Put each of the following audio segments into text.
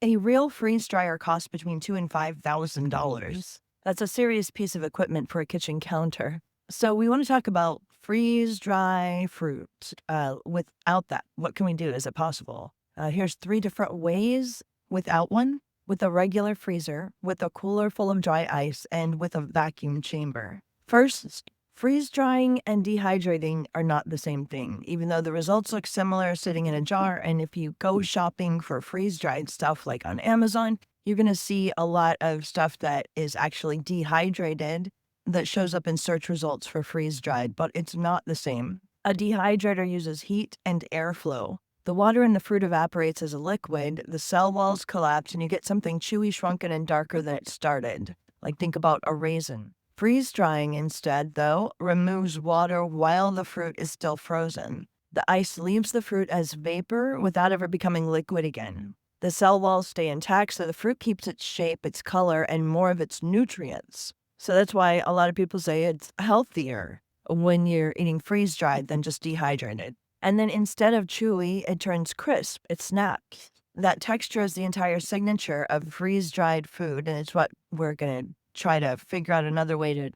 A real freeze dryer costs between $2,000 and $5,000. That's a serious piece of equipment for a kitchen counter. So we want to talk about freeze dry fruit. Without that, what can we do? Is it possible? Here's 3 different ways without one: with a regular freezer, with a cooler full of dry ice, and with a vacuum chamber. First, freeze drying and dehydrating are not the same thing, even though the results look similar sitting in a jar. And if you go shopping for freeze dried stuff like on Amazon, you're going to see a lot of stuff that is actually dehydrated that shows up in search results for freeze dried, but it's not the same. A dehydrator uses heat and airflow. The water in the fruit evaporates as a liquid, the cell walls collapse, and you get something chewy, shrunken, and darker than it started. Like, think about a raisin. Freeze drying instead, though, removes water while the fruit is still frozen. The ice leaves the fruit as vapor without ever becoming liquid again. The cell walls stay intact, so the fruit keeps its shape, its color, and more of its nutrients. So that's why a lot of people say it's healthier when you're eating freeze dried than just dehydrated. And then instead of chewy, it turns crisp. It snaps. That texture is the entire signature of freeze dried food, and it's what we're going to try to figure out another way to,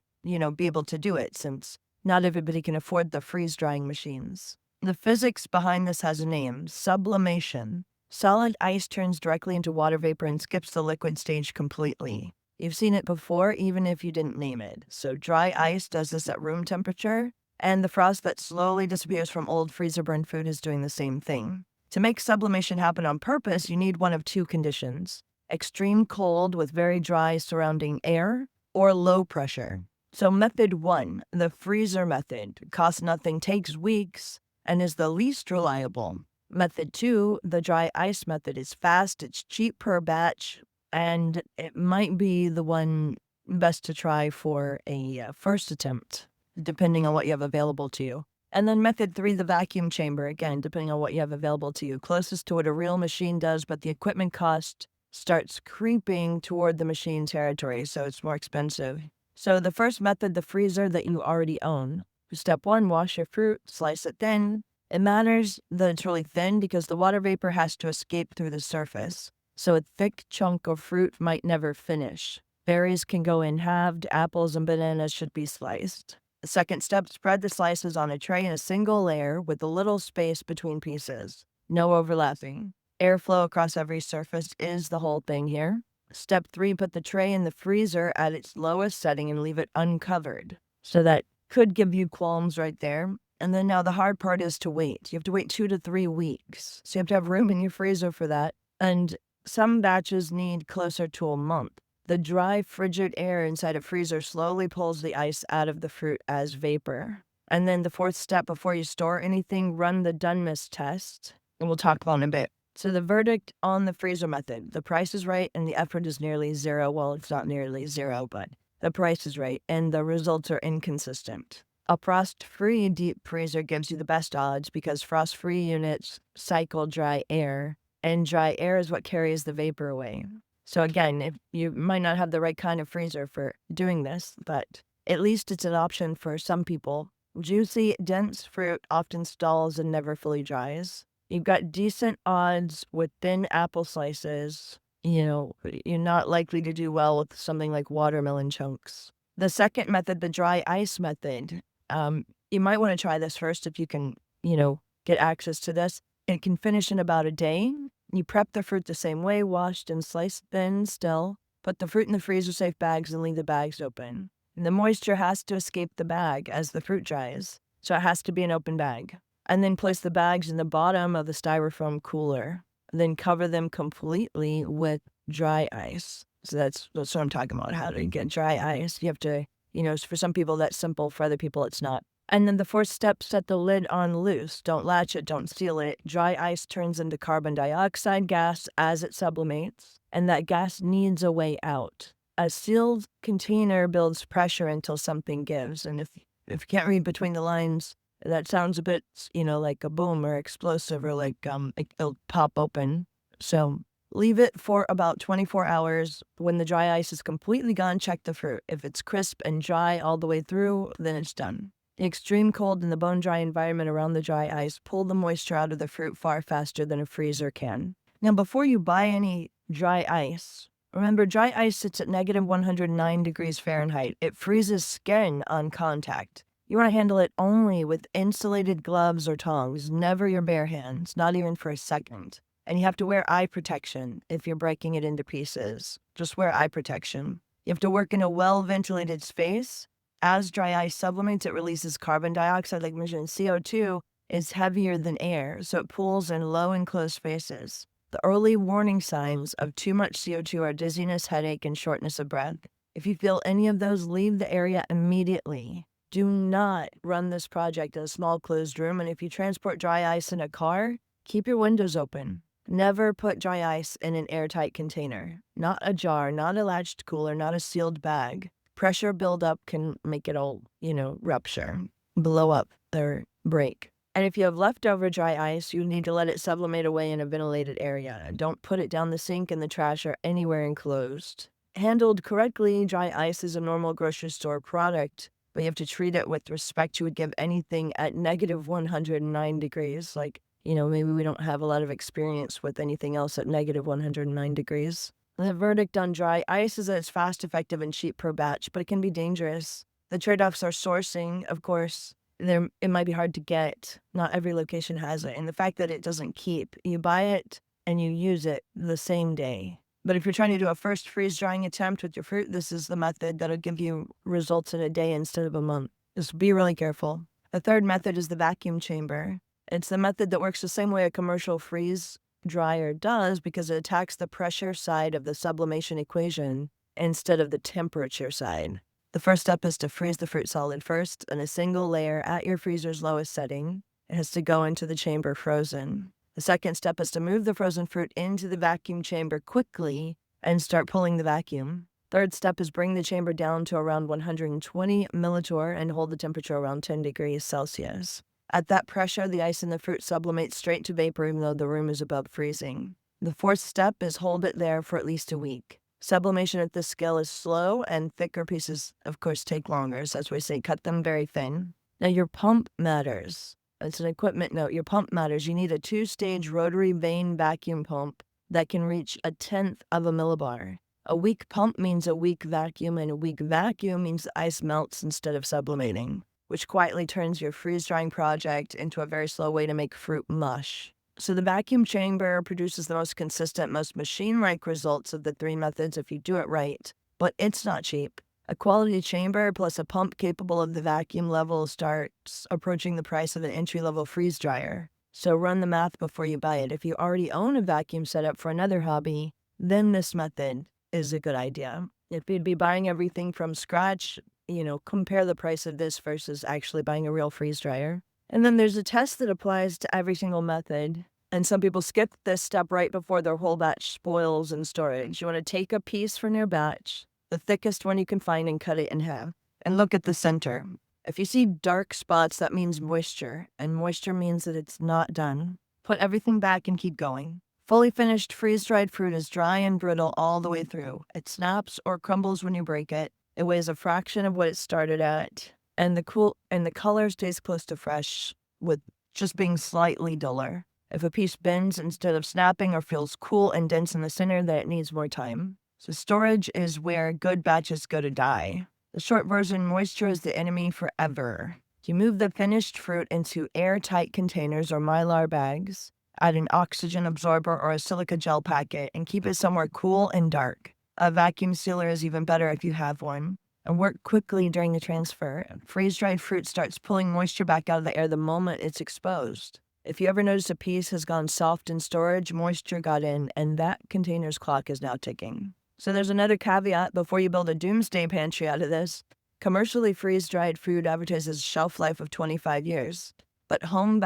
be able to do it, since not everybody can afford the freeze drying machines. The physics behind this has a name: sublimation. Solid ice turns directly into water vapor and skips the liquid stage completely. You've seen it before, even if you didn't name it. So dry ice does this at room temperature, and the frost that slowly disappears from old freezer-burned food is doing the same thing. To make sublimation happen on purpose, you need one of 2 conditions: extreme cold with very dry surrounding air, or low pressure. So method 1, the freezer method, costs nothing, takes weeks, and is the least reliable. Method 2, the dry ice method, is fast, it's cheap per batch, and it might be the one best to try for a first attempt, depending on what you have available to you. And then method 3, the vacuum chamber, again, depending on what you have available to you, closest to what a real machine does, but the equipment cost starts creeping toward the machine territory, so it's more expensive. So the first method, the freezer that you already own. Step 1, wash your fruit, slice it thin. It matters that it's really thin because the water vapor has to escape through the surface. So a thick chunk of fruit might never finish. Berries can go in halved, apples and bananas should be sliced. The second step, spread the slices on a tray in a single layer with a little space between pieces. No overlapping. Airflow across every surface is the whole thing here. Step 3, put the tray in the freezer at its lowest setting and leave it uncovered. So that could give you qualms right there. And then now the hard part is to wait. You have to wait 2 to 3 weeks. So you have to have room in your freezer for that. And some batches need closer to a month. The dry, frigid air inside a freezer slowly pulls the ice out of the fruit as vapor. And then the 4th step, before you store anything, run the Dunmist test. And we'll talk about it in a bit. So the verdict on the freezer method: the price is right and the effort is nearly zero. Well, it's not nearly zero, but the price is right and the results are inconsistent. A frost-free deep freezer gives you the best odds because frost-free units cycle dry air, and dry air is what carries the vapor away. So again, if you might not have the right kind of freezer for doing this, but at least it's an option for some people. Juicy, dense fruit often stalls and never fully dries. You've got decent odds with thin apple slices. You're not likely to do well with something like watermelon chunks. The second method, the dry ice method, you might want to try this first if you can, get access to this. It can finish in about a day. You prep the fruit the same way, washed and sliced thin still. Put the fruit in the freezer-safe bags and leave the bags open. And the moisture has to escape the bag as the fruit dries, so it has to be an open bag. And then place the bags in the bottom of the styrofoam cooler. Then cover them completely with dry ice. So that's what I'm talking about, how to get dry ice. You have to, for some people that's simple, for other people it's not. And then the 4th step, set the lid on loose. Don't latch it, don't seal it. Dry ice turns into carbon dioxide gas as it sublimates, and that gas needs a way out. A sealed container builds pressure until something gives, and if you can't read between the lines, that sounds a bit, like a boom or explosive, or like it'll pop open. So leave it for about 24 hours. When the dry ice is completely gone, check the fruit. If it's crisp and dry all the way through, then it's done. The extreme cold and the bone-dry environment around the dry ice pull the moisture out of the fruit far faster than a freezer can. Now, before you buy any Dry ice. Remember, dry ice sits at negative 109 degrees Fahrenheit. It freezes skin on contact. You want to handle it only with insulated gloves or tongs, never your bare hands, not even for a second. And you have to wear eye protection if you're breaking it into pieces. Just wear eye protection. You have to work in a well-ventilated space. As dry ice sublimates, it releases carbon dioxide, like mentioned. CO2 is heavier than air, so it pools in low enclosed spaces. The early warning signs of too much CO2 are dizziness, headache, and shortness of breath. If you feel any of those, leave the area immediately. Do not run this project in a small closed room, and if you transport dry ice in a car, keep your windows open. Never put dry ice in an airtight container. Not a jar, not a latched cooler, not a sealed bag. Pressure buildup can make it all, rupture, blow up, or break. And if you have leftover dry ice, you need to let it sublimate away in a ventilated area. Don't put it down the sink, in the trash, or anywhere enclosed. Handled correctly, dry ice is a normal grocery store product, but you have to treat it with respect you would give anything at negative 109 degrees. Maybe we don't have a lot of experience with anything else at negative 109 degrees. The verdict on dry ice is that it's fast, effective, and cheap per batch, but it can be dangerous. The trade-offs are sourcing, of course. It might be hard to get. Not every location has it. And the fact that it doesn't keep. You buy it and you use it the same day. But if you're trying to do a first freeze-drying attempt with your fruit, this is the method that'll give you results in a day instead of a month. Just be really careful. The third method is the vacuum chamber. It's the method that works the same way a commercial freeze dryer does because it attacks the pressure side of the sublimation equation instead of the temperature side. The first step is to freeze the fruit solid first in a single layer at your freezer's lowest setting. It has to go into the chamber frozen. The second step is to move the frozen fruit into the vacuum chamber quickly and start pulling the vacuum. Third step is bring the chamber down to around 120 mTorr and hold the temperature around 10 degrees Celsius. At that pressure, the ice in the fruit sublimates straight to vapor even though the room is above freezing. The fourth step is hold it there for at least a week. Sublimation at this scale is slow, and thicker pieces, of course, take longer. So as we say, cut them very thin. Now, your pump matters. It's an equipment note. Your pump matters. You need a 2-stage rotary vane vacuum pump that can reach 1/10 of a millibar. A weak pump means a weak vacuum, and a weak vacuum means the ice melts instead of sublimating, which quietly turns your freeze-drying project into a very slow way to make fruit mush. So the vacuum chamber produces the most consistent, most machine-like results of the 3 methods if you do it right, but it's not cheap. A quality chamber plus a pump capable of the vacuum level starts approaching the price of an entry-level freeze dryer. So run the math before you buy it. If you already own a vacuum setup for another hobby, then this method is a good idea. If you'd be buying everything from scratch, compare the price of this versus actually buying a real freeze dryer. And then there's a test that applies to every single method. And some people skip this step right before their whole batch spoils in storage. You want to take a piece from your batch, the thickest one you can find, and cut it in half. And look at the center. If you see dark spots, that means moisture. And moisture means that it's not done. Put everything back and keep going. Fully finished freeze-dried fruit is dry and brittle all the way through. It snaps or crumbles when you break it. It weighs a fraction of what it started at. And the color stays close to fresh, with just being slightly duller. If a piece bends instead of snapping or feels cool and dense in the center, then it needs more time. So storage is where good batches go to die. The short version, moisture is the enemy forever. You move the finished fruit into airtight containers or mylar bags, add an oxygen absorber or a silica gel packet, and keep it somewhere cool and dark. A vacuum sealer is even better if you have one. And work quickly during the transfer. Freeze-dried fruit starts pulling moisture back out of the air the moment it's exposed. If you ever notice a piece has gone soft in storage, moisture got in, and that container's clock is now ticking. So there's another caveat before you build a doomsday pantry out of this. Commercially freeze-dried food advertises a shelf life of 25 years, but home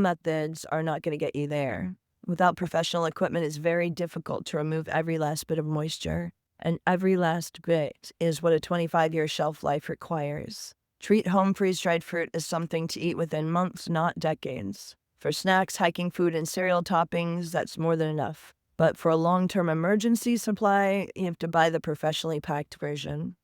methods are not going to get you there. Without professional equipment, it's very difficult to remove every last bit of moisture. And every last bit is what a 25-year shelf life requires. Treat home freeze-dried fruit as something to eat within months, not decades. For snacks, hiking food, and cereal toppings, that's more than enough. But for a long-term emergency supply, you have to buy the professionally packed version.